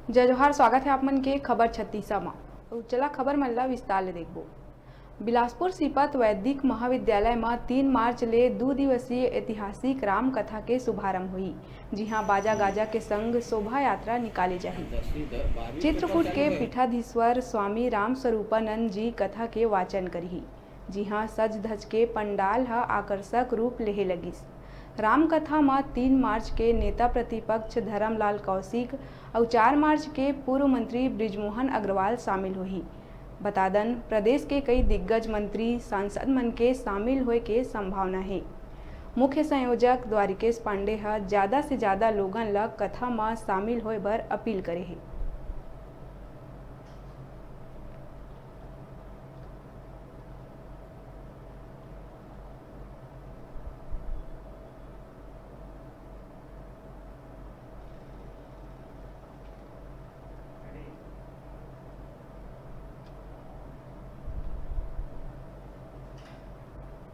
जय जोहार। स्वागत है आप मन के खबर 36 में। तो चला खबर मन ला विस्तार ले देखबो। बिलासपुर सिपत वैदिक महाविद्यालय में 3 मार्च ले 2 दिवसीय ऐतिहासिक राम कथा के शुभारंभ हुई। जी हाँ, बाजा गाजा के संग शोभा यात्रा निकाली जाही। चित्रकूट के पीठाधीश्वर स्वामी राम स्वरूपानंद जी कथा के वाचन करही। जी हाँ, सज धज के पंडाल ह आकर्षक रूप लेहे लगिस। रामकथा में 3 मार्च के नेता प्रतिपक्ष धर्मलाल कौशिक और 4 मार्च के पूर्व मंत्री बृजमोहन अग्रवाल शामिल हुई। बतादन प्रदेश के कई दिग्गज मंत्री सांसद मन के शामिल होए के संभावना है। मुख्य संयोजक द्वारिकेश पांडे ज़्यादा से ज़्यादा लोगन ला कथा में शामिल होए बर अपील करे है।